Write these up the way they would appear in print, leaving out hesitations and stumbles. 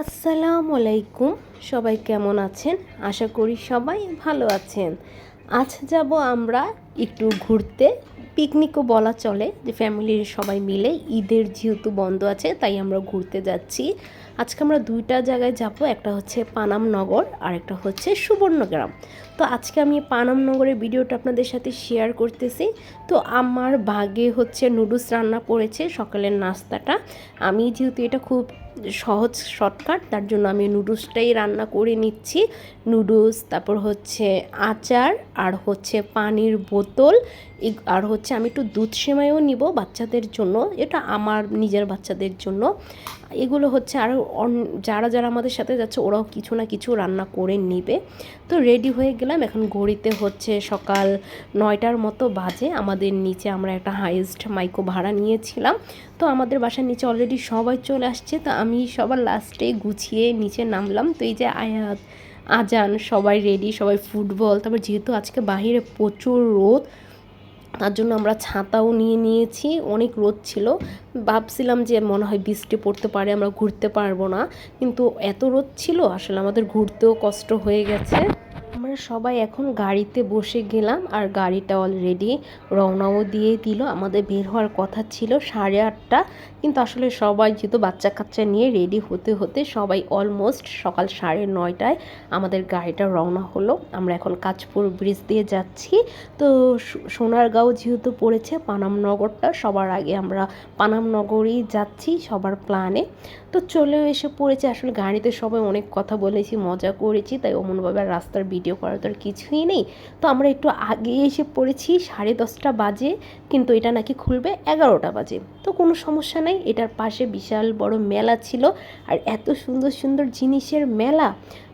আসসালামু আলাইকুম। সবাই কেমন আছেন? আশা করি সবাই ভালো আছেন। আজ যাব আমরা একটু ঘুরতে, পিকনিকও বলা চলে, যে ফ্যামিলির সবাই মিলে ঈদের যেহেতু বন্ধ আছে তাই আমরা ঘুরতে যাচ্ছি। আজকে আমরা দুইটা জায়গায় যাব, একটা হচ্ছে পানামনগর আর একটা হচ্ছে সুবর্ণগ্রাম। তো আজকে আমি পানামনগরের ভিডিওটা আপনাদের সাথে শেয়ার করতেছি। তো আমার ভাগে হচ্ছে নুডলস রান্না পড়েছে সকালের নাস্তাটা। আমি যেহেতু এটা খুব সহজ শর্টকাট, তার জন্য আমি নুডলসটাই রান্না করে নিচ্ছি। নুডলস, তারপর হচ্ছে আচার, আর হচ্ছে পানির বোতল, আর হচ্ছে আমি একটু দুধ সেমাইও নিব বাচ্চাদের জন্য, এটা আমার নিজের বাচ্চাদের জন্য। এগুলো হচ্ছে আরও যারা যারা আমাদের সাথে যাচ্ছে ওরাও কিছু না কিছু রান্না করে নিবে। তো রেডি হয়ে গেলাম। এখন ঘড়িতে হচ্ছে সকাল 9টার মতো বাজে। আমাদের নিচে আমরা একটা হাইয়েস্ট মাইক্রো ভাড়া নিয়েছিলাম। তো আমাদের বাসার নিচে অলরেডি সবাই চলে আসছে। তো আমি সবার লাস্টে গুছিয়ে নিচে নামলাম। তো এই যে আয়াত, আজান, সবাই রেডি, সবাই ফুটবল। তারপর যেহেতু আজকে বাহিরে প্রচুর রোদ, তার জন্য আমরা ছাতাও নিয়ে নিয়েছি। অনেক রোদ ছিল, ভাবছিলাম যে মনে হয় বৃষ্টি পড়তে পারে, আমরা ঘুরতে পারবো না, কিন্তু এত রোদ ছিল আসলে আমাদের ঘুরতেও কষ্ট হয়ে গেছে। আমরা সবাই এখন গাড়িতে বসে গেলাম, আর গাড়িটা অলরেডি রওনাও দিয়ে দিল। আমাদের বের হওয়ার কথা ছিল 8:30, কিন্তু আসলে সবাই যেহেতু বাচ্চা কাচ্চা নিয়ে রেডি হতে হতে সবাই অলমোস্ট সকাল 9:30টায় আমাদের গাড়িটা রওনা হলো। আমরা এখন কাঁচপুর ব্রিজ দিয়ে যাচ্ছি। তো সোনারগাঁও যেহেতু পড়েছে, পানামনগরটা সবার আগে আমরা পানামনগরেই যাচ্ছি সবার প্ল্যানে। তো চলেও এসে পড়েছে। আসলে গাড়িতে সবাই অনেক কথা বলেছি, মজা করেছি, তাই অমনভাবে রাস্তার ভিডিও করার তো আর কিছুই নেই। তো আমরা একটু আগে এসে পড়েছি, 10:30 বাজে, কিন্তু এটা নাকি খুলবে 11টা বাজে। তো কোনো সমস্যা নেই, এটার পাশে বিশাল বড় মেলা ছিল, আর এত সুন্দর সুন্দর জিনিসের মেলা।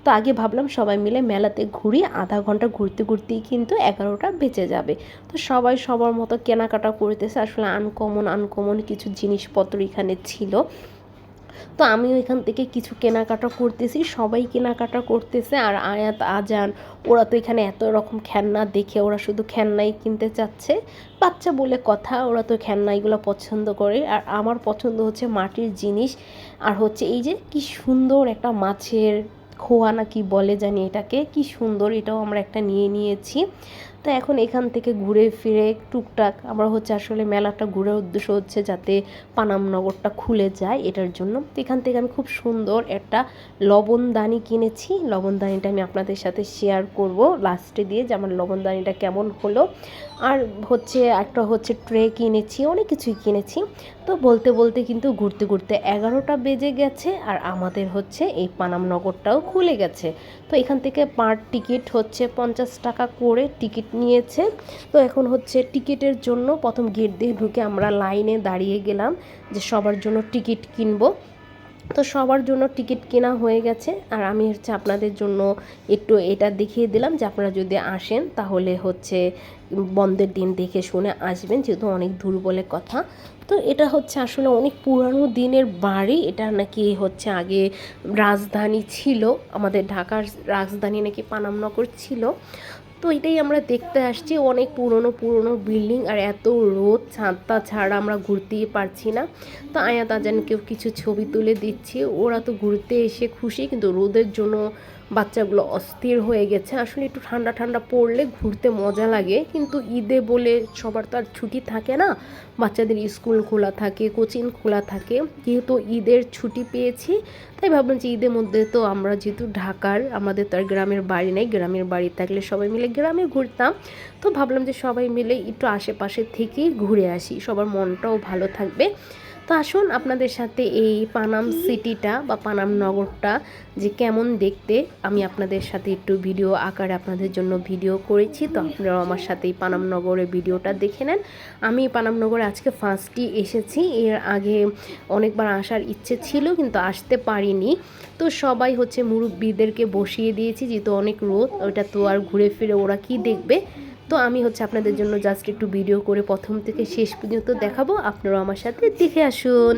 তো আগে ভাবলাম সবাই মিলে মেলাতে ঘুরি, আধা ঘন্টা ঘুরতে ঘুরতেই কিন্তু 11টা বেজে যাবে। তো সবাই সবার মতো কেনাকাটা করতেছে। আসলে আনকমন কিছু জিনিসপত্র এখানে ছিল। তো আমিও এখান থেকে কিছু কেনাকাটা করতেছি, সবাই কেনাকাটা করতেছে। আর আয়াত, আজান, ওরা তো এখানে এত রকম খেলনা দেখে ওরা শুধু খেলনাই কিনতে চাচ্ছে। বাচ্চা বলে কথা, ওরা তো খেলনাইগুলো পছন্দ করে। আর আমার পছন্দ হচ্ছে মাটির জিনিস, আর হচ্ছে এই যে কি সুন্দর একটা মাছের খোয়া না কি বলে জানি এটাকে, কি সুন্দর, এটাও আমরা একটা নিয়ে নিয়েছি। তো এখন এখান থেকে ঘুরে ফিরে টুকটাক আমরা হচ্ছে আসলে মেলাটা ঘুরার উদ্দেশ্য হচ্ছে যাতে পানামনগরটা খুলে যায়, এটার জন্য। তো এখান থেকে আমি খুব সুন্দর একটা লবণদানি কিনেছি। লবণদানিটা আমি আপনাদের সাথে শেয়ার করব লাস্টে দিয়ে, যে আমার লবণদানিটা কেমন হলো। আর হচ্ছে একটা হচ্ছে ট্রে কিনেছি, অনেক কিছুই কিনেছি। তো বলতে বলতে কিন্তু ঘুরতে ঘুরতে 11টা বেজে গেছে, আর আমাদের হচ্ছে এই পানামনগরটাও খুলে গেছে। তো এখান থেকে পার টিকিট হচ্ছে 50 টাকা করে টিকিট নিয়েছে। তো এখন হচ্ছে টিকিটের জন্য প্রথম গেট দিয়ে ঢুকে আমরা লাইনে দাঁড়িয়ে গেলাম যে সবার জন্য টিকিট কিনবো। তো সবার জন্য টিকিট কেনা হয়ে গেছে, আর আমি হচ্ছে আপনাদের জন্য একটু এটা দেখিয়ে দিলাম যে আপনারা যদি আসেন তাহলে হচ্ছে বন্ধের দিন দেখে শুনে আসবেন, যেহেতু অনেক দূর বলে কথা। তো এটা হচ্ছে আসলে অনেক পুরানো দিনের বাড়ি। এটা নাকি হচ্ছে আগে রাজধানী ছিল, আমাদের ঢাকার রাজধানী নাকি পানামনগর ছিল। তো এটাই আমরা দেখতে আসছি, অনেক পুরনো বিল্ডিং, আর এত রোদ, ছাদটা ছাড়া আমরা ঘুরতেই পারছি না। তো আয়াত, আজানকেও কিছু ছবি তুলে দিচ্ছি। ওরা তো ঘুরতে এসে খুশি, কিন্তু রোদের জন্য বাচ্চাগুলো অস্থির হয়ে গেছে। আসলে একটু ঠান্ডা ঠান্ডা পড়লে ঘুরতে মজা লাগে, কিন্তু ঈদে বলে সবার তো আর ছুটি থাকে না। বাচ্চাদের স্কুল খোলা থাকে, কোচিং খোলা থাকে। যেহেতু ঈদের ছুটি পেয়েছি, তাই ভাবলাম যে ঈদের মধ্যে তো আমরা যেহেতু ঢাকার, আমাদের তো আর গ্রামের বাড়ি নেই, গ্রামের বাড়ি থাকলে সবাই মিলে গ্রামে ঘুরতাম। তো ভাবলাম যে সবাই মিলে একটু আশেপাশে থেকেই ঘুরে আসি, সবার মনটাও ভালো থাকবে। তো আসুন আপনাদের সাথে এই পানাম সিটিটা বা পানাম নগরটা যে কেমন দেখতে, আমি আপনাদের সাথে একটু ভিডিও আকারে আপনাদের জন্য ভিডিও করেছি। তো আপনারাও আমার সাথে এই পানাম নগরের ভিডিওটা দেখে নেন। আমি পানাম নগরে আজকে ফার্স্টই এসেছি, এর আগে অনেকবার আসার ইচ্ছে ছিল কিন্তু আসতে পারিনি। তো সবাই হচ্ছে মুরব্বিদেরকে বসিয়ে দিয়েছি, যেহেতু অনেক রোদ, ওটা তো আর ঘুরে ফিরে ওরা কি দেখবে। তো আমি হচ্ছে আপনাদের জন্য জাস্ট একটু ভিডিও করে প্রথম থেকে শেষ পর্যন্ত দেখাবো, আপনারাও আমার সাথে দেখে আসুন।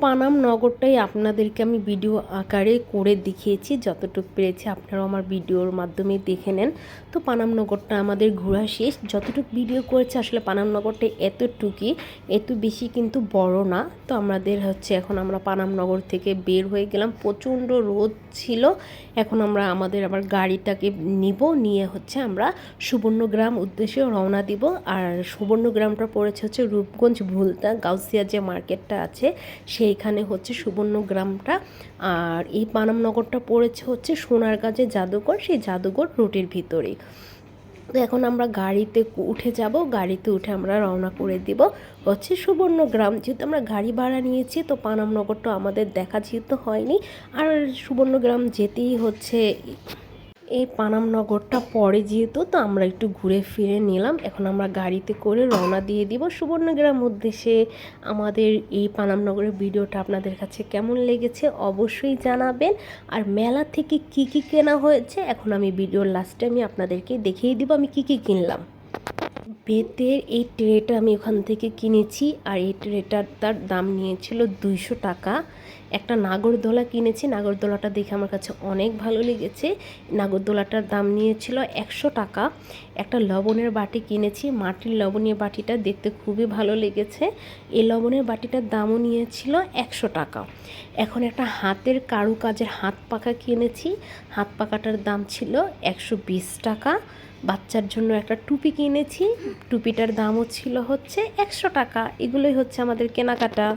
পানাম নগরটাই আপনাদেরকে আমি ভিডিও আকারে করে দেখিয়েছি, যতটুকু পেরেছি আপনারাও আমার ভিডিওর মাধ্যমে দেখে নেন। তো পানাম নগরটা আমাদের ঘোরা শেষ, যতটুকু ভিডিও করেছে আসলে পানাম নগরটা এতটুকুই, এত বেশি কিন্তু বড় না। তো আমাদের এখন আমরা পানাম নগর থেকে বের হয়ে গেলাম, প্রচণ্ড রোদ ছিল। এখন আমরা আবার গাড়িটাকে নিয়ে আমরা সুবর্ণগ্রাম উদ্দেশ্যে রওনা দিব। আর সুবর্ণগ্রামটা পড়েছে রূপগঞ্জ ভুলতা গাউসিয়া যে মার্কেটটা আছে সেইখানে সুবর্ণগ্রামটা। আর এই পানামনগরটা পড়েছে সোনারগাঁয়ে জাদুঘর, সেই জাদুঘর রুটের ভিতরেই। তো এখন আমরা গাড়িতে উঠে আমরা রওনা করে দিব সুবর্ণগ্রাম। যেহেতু আমরা গাড়ি ভাড়া নিয়েছি, তো পানামনগরটা আমাদের দেখা যেহেতু হয়নি, আর সুবর্ণগ্রাম যেতেই এই পানামনগরটা পরে যেহেতু, তো আমরা একটু ঘুরে ফিরে নিলাম। এখন আমরা গাড়িতে করে রওনা দিয়ে দিব সুবর্ণগ্রাম উদ্দেশ্যে। আমাদের এই পানামনগরের ভিডিওটা আপনাদের কাছে কেমন লেগেছে অবশ্যই জানাবেন। আর মেলা থেকে কি কি কেনা হয়েছে এখন আমি ভিডিওর লাস্টে আপনাদেরকে দেখিয়ে দিব আমি কি কি কিনলাম। বেতের এই ট্রেটা আমি ওখান থেকে কিনেছি, আর এই ট্রেটার তার দাম নিয়েছিল 200 টাকা। একটা নাগরদোলা কিনেছি, নাগরদোলাটা দেখে আমার কাছে অনেক ভালো লেগেছে। নাগরদোলাটার দাম নিয়েছিল 100 টাকা। একটা লবণের বাটি কিনেছি, মাটির লবণের বাটিটা দেখতে খুবই ভালো লেগেছে। এই লবণের বাটিটার দামও নিয়েছিল 100 টাকা। এখন একটা হাতের কারুকাজের হাত পাখা কিনেছি, হাত পাখাটার দাম ছিল 120 টাকা। বাচ্চার জন্য একটা টুপি কিনেছি, টুপিটার দামও ছিল 100 টাকা। এগুলোই আমাদের কেনাকাটা।